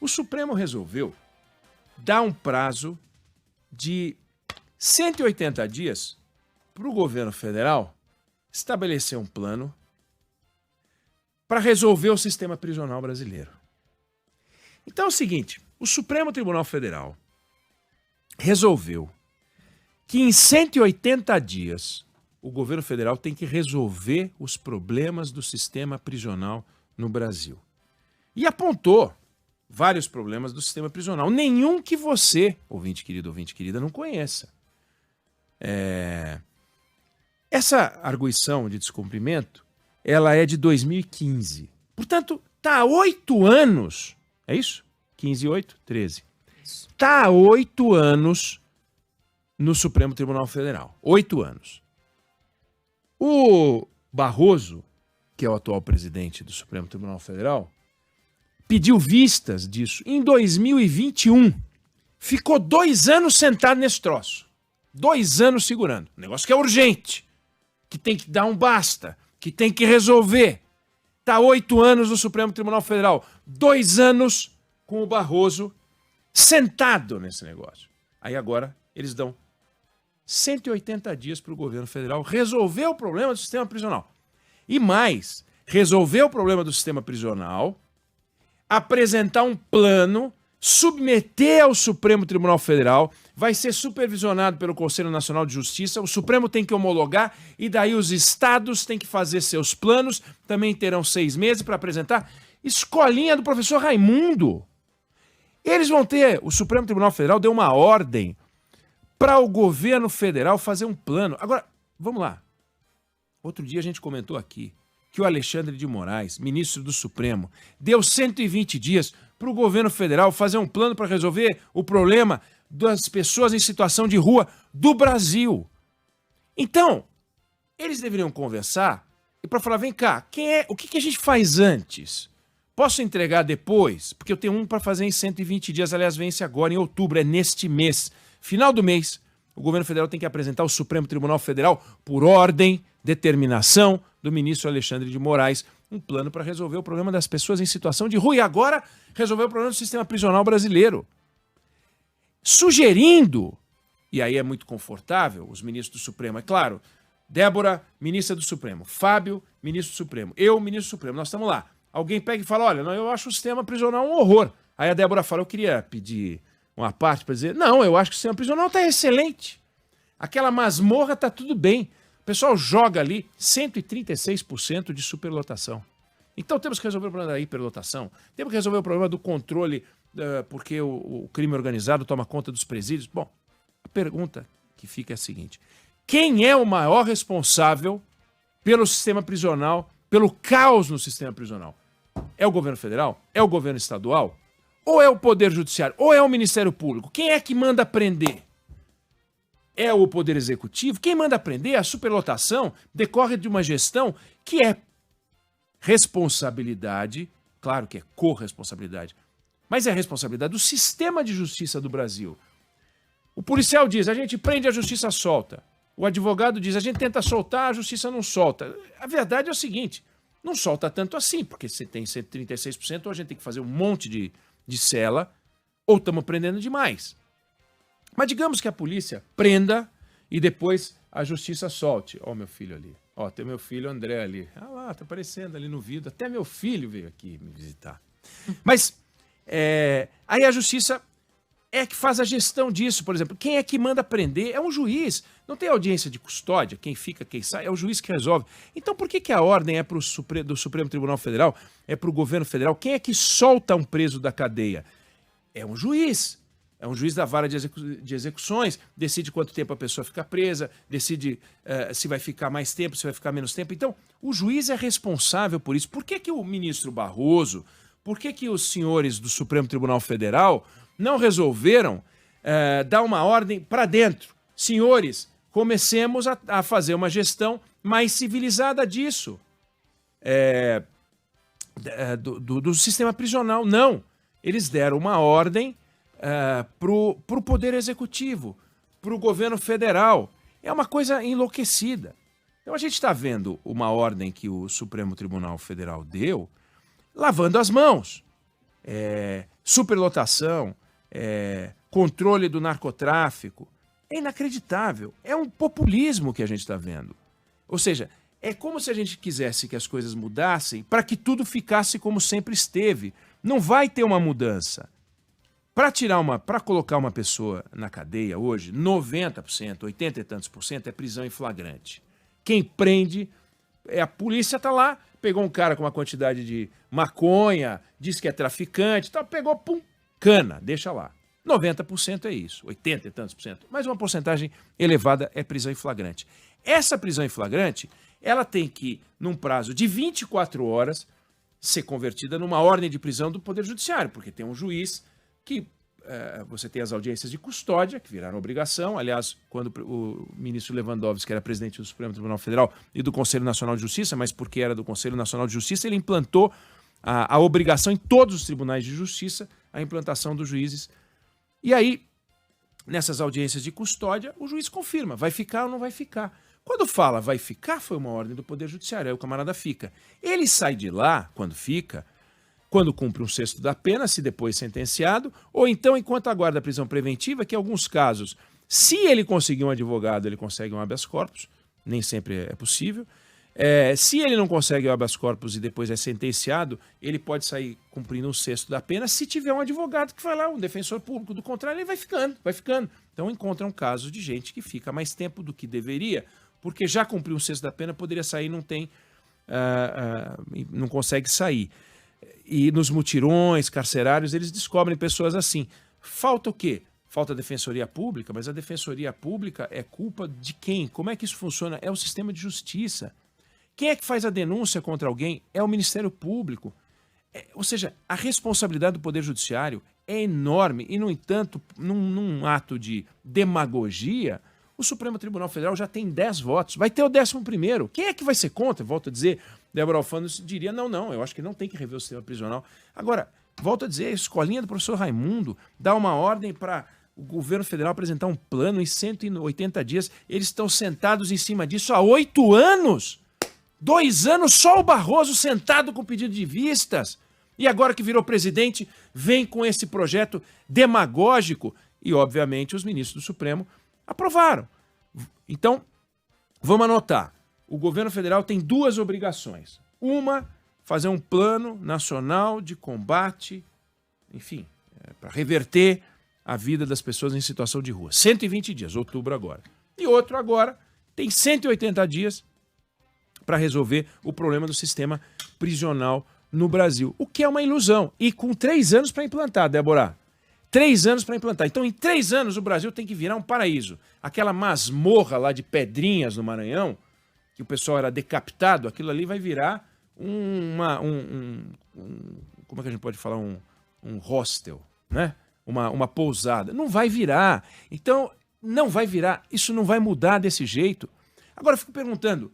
O Supremo resolveu dar um prazo de 180 dias para o governo federal estabelecer um plano para resolver o sistema prisional brasileiro. Então é o seguinte, o Supremo Tribunal Federal resolveu que em 180 dias o governo federal tem que resolver os problemas do sistema prisional no Brasil. E apontou vários problemas do sistema prisional, nenhum que você, ouvinte querido, ouvinte querida, não conheça. Essa arguição de descumprimento, ela é de 2015. Portanto, está há 8 anos, é isso? 15 e 8? 13. Está há 8 anos no Supremo Tribunal Federal. 8 anos. O Barroso, que é o atual presidente do Supremo Tribunal Federal, pediu vistas disso em 2021. Ficou 2 anos sentado nesse troço. 2 anos segurando. Um negócio que é urgente, que tem que dar um basta, que tem que resolver. Está 8 anos no Supremo Tribunal Federal. 2 anos com o Barroso sentado nesse negócio. Aí agora eles dão 180 dias para o governo federal resolver o problema do sistema prisional. E mais, resolver o problema do sistema prisional, apresentar um plano, submeter ao Supremo Tribunal Federal, vai ser supervisionado pelo Conselho Nacional de Justiça, o Supremo tem que homologar e daí os estados têm que fazer seus planos, também terão 6 meses para apresentar. Escolinha do professor Raimundo. Eles vão ter, o Supremo Tribunal Federal deu uma ordem para o governo federal fazer um plano. Agora, vamos lá. Outro dia a gente comentou aqui que o Alexandre de Moraes, ministro do Supremo, deu 120 dias para o governo federal fazer um plano para resolver o problema das pessoas em situação de rua do Brasil. Então, eles deveriam conversar e para falar, vem cá, o que a gente faz antes? Posso entregar depois? Porque eu tenho um para fazer em 120 dias, aliás, vence agora em outubro, é neste mês. Final do mês, o governo federal tem que apresentar ao Supremo Tribunal Federal, por ordem, determinação do ministro Alexandre de Moraes, um plano para resolver o problema das pessoas em situação de rua e agora resolver o problema do sistema prisional brasileiro. Sugerindo, e aí é muito confortável, os ministros do Supremo, é claro, Débora, ministra do Supremo, Fábio, ministro do Supremo, eu, ministro do Supremo, nós estamos lá. Alguém pega e fala, olha, não, eu acho o sistema prisional um horror. Aí a Débora fala, eu queria pedir uma parte para dizer, não, eu acho que o sistema prisional está excelente. Aquela masmorra está tudo bem. O pessoal joga ali 136% de superlotação. Então temos que resolver o problema da hiperlotação, temos que resolver o problema do controle, porque o crime organizado toma conta dos presídios. Bom, a pergunta que fica é a seguinte, quem é o maior responsável pelo sistema prisional, pelo caos no sistema prisional? É o governo federal? É o governo estadual? Ou é o Poder Judiciário? Ou é o Ministério Público? Quem é que manda prender? É o Poder Executivo? Quem manda prender? A superlotação decorre de uma gestão que é responsabilidade, claro que é corresponsabilidade, mas é responsabilidade do sistema de justiça do Brasil. O policial diz, a gente prende, a justiça solta. O advogado diz, a gente tenta soltar, a justiça não solta. A verdade é o seguinte, não solta tanto assim, porque você tem 136%, ou a gente tem que fazer um monte de cela, ou estamos prendendo demais. Mas digamos que a polícia prenda e depois a justiça solte. Ó, meu filho ali. Ó, tem meu filho André ali. Ah lá, tá aparecendo ali no vídeo. Até meu filho veio aqui me visitar. Mas aí a justiça é que faz a gestão disso, por exemplo. Quem é que manda prender? É um juiz. Não tem audiência de custódia, quem fica, quem sai, é o juiz que resolve. Então por que a ordem é do Supremo Tribunal Federal, é para o governo federal? Quem é que solta um preso da cadeia? É um juiz. É um juiz da vara de execuções, decide quanto tempo a pessoa fica presa, decide se vai ficar mais tempo, se vai ficar menos tempo. Então, o juiz é responsável por isso. Por que o ministro Barroso, por que os senhores do Supremo Tribunal Federal não resolveram dar uma ordem para dentro? Senhores, comecemos a fazer uma gestão mais civilizada disso, do sistema prisional. Não, eles deram uma ordem para o Poder Executivo, para o governo federal. É uma coisa enlouquecida. Então a gente está vendo uma ordem que o Supremo Tribunal Federal deu, lavando as mãos, superlotação, controle do narcotráfico. É inacreditável. É um populismo que a gente está vendo. Ou seja, é como se a gente quisesse que as coisas mudassem para que tudo ficasse como sempre esteve. Não vai ter uma mudança. Para colocar uma pessoa na cadeia hoje, 90%, 80 e tantos por cento é prisão em flagrante. Quem prende, a polícia está lá, pegou um cara com uma quantidade de maconha, diz que é traficante, tal, pegou, pum, cana, deixa lá. 90% é isso, 80 e tantos por cento. Mas uma porcentagem elevada é prisão em flagrante. Essa prisão em flagrante, ela tem que, num prazo de 24 horas, ser convertida numa ordem de prisão do Poder Judiciário, porque tem um juiz que você tem as audiências de custódia, que viraram obrigação. Aliás, quando o ministro Lewandowski era presidente do Supremo Tribunal Federal e do Conselho Nacional de Justiça, mas porque era do Conselho Nacional de Justiça, ele implantou a obrigação em todos os tribunais de justiça, a implantação dos juízes. E aí, nessas audiências de custódia, o juiz confirma, vai ficar ou não vai ficar. Quando fala vai ficar, foi uma ordem do Poder Judiciário, aí o camarada fica. Ele sai de lá, quando fica, quando cumpre um sexto da pena, se depois sentenciado, ou então enquanto aguarda a prisão preventiva, que em alguns casos, se ele conseguir um advogado, ele consegue um habeas corpus, nem sempre é possível. Se ele não consegue o habeas corpus e depois é sentenciado, ele pode sair cumprindo um sexto da pena se tiver um advogado que vai lá, um defensor público. Do contrário, ele vai ficando. Então encontra um caso de gente que fica mais tempo do que deveria, porque já cumpriu um sexto da pena, poderia sair e não consegue sair. E nos mutirões carcerários eles descobrem pessoas assim. Falta o quê? Falta a defensoria pública, mas a defensoria pública é culpa de quem? Como é que isso funciona? É o sistema de justiça. Quem é que faz a denúncia contra alguém? É o Ministério Público. Ou seja, a responsabilidade do Poder Judiciário é enorme e, no entanto, num ato de demagogia, o Supremo Tribunal Federal já tem 10 votos. Vai ter o 11º. Quem é que vai ser contra? Volto a dizer, Débora Alfano diria, não, eu acho que não tem que rever o sistema prisional. Agora, volto a dizer, a escolinha do professor Raimundo dá uma ordem para o governo federal apresentar um plano em 180 dias. Eles estão sentados em cima disso há 8 anos. 2 anos só o Barroso sentado com pedido de vistas. E agora que virou presidente, vem com esse projeto demagógico. E, obviamente, os ministros do Supremo aprovaram. Então, vamos anotar. O governo federal tem 2 obrigações. Uma, fazer um plano nacional de combate, enfim, para reverter a vida das pessoas em situação de rua. 120 dias, outubro agora. E outro agora, tem 180 dias para resolver o problema do sistema prisional no Brasil. O que é uma ilusão. E com 3 anos para implantar, Débora. 3 anos para implantar. Então, em 3 anos, o Brasil tem que virar um paraíso. Aquela masmorra lá de Pedrinhas, no Maranhão, que o pessoal era decapitado, aquilo ali vai virar como é que a gente pode falar? Um hostel, né? Uma pousada. Não vai virar. Então, não vai virar. Isso não vai mudar desse jeito. Agora, eu fico perguntando,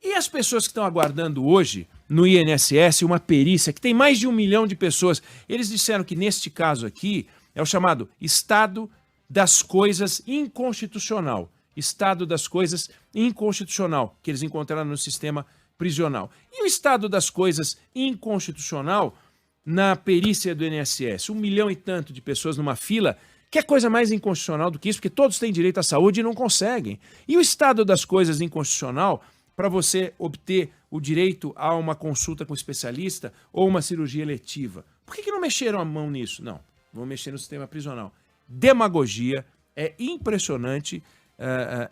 e as pessoas que estão aguardando hoje no INSS uma perícia, que tem mais de 1 milhão de pessoas? Eles disseram que neste caso aqui é o chamado estado das coisas inconstitucional. Estado das coisas inconstitucional, que eles encontraram no sistema prisional. E o estado das coisas inconstitucional na perícia do INSS? 1 milhão e tanto de pessoas numa fila. Que é coisa mais inconstitucional do que isso? Porque todos têm direito à saúde e não conseguem. E o estado das coisas inconstitucional para você obter o direito a uma consulta com especialista ou uma cirurgia eletiva? Por que não mexeram a mão nisso? Não, vão mexer no sistema prisional. Demagogia, é impressionante,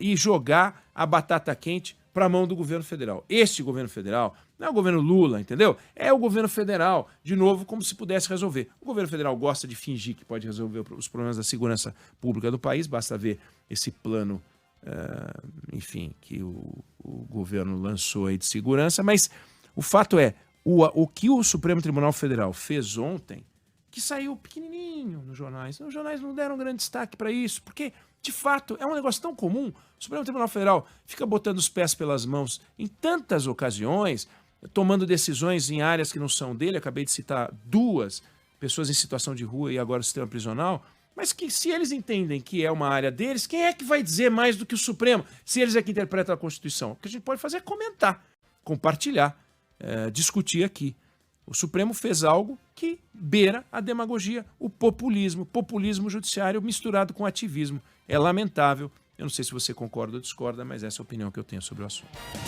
e jogar a batata quente para a mão do governo federal. Este governo federal não é o governo Lula, entendeu? É o governo federal, de novo, como se pudesse resolver. O governo federal gosta de fingir que pode resolver os problemas da segurança pública do país, basta ver esse plano, enfim, que o governo lançou aí de segurança, mas o fato é, o que o Supremo Tribunal Federal fez ontem, que saiu pequenininho nos jornais. Os jornais não deram grande destaque para isso, porque, de fato, é um negócio tão comum. O Supremo Tribunal Federal fica botando os pés pelas mãos em tantas ocasiões, tomando decisões em áreas que não são dele. Acabei de citar 2 pessoas em situação de rua e agora o sistema prisional. Mas que, se eles entendem que é uma área deles, quem é que vai dizer mais do que o Supremo, se eles é que interpretam a Constituição? O que a gente pode fazer é comentar, compartilhar, discutir aqui. O Supremo fez algo que beira a demagogia, o populismo judiciário misturado com ativismo. É lamentável. Eu não sei se você concorda ou discorda, mas essa é a opinião que eu tenho sobre o assunto.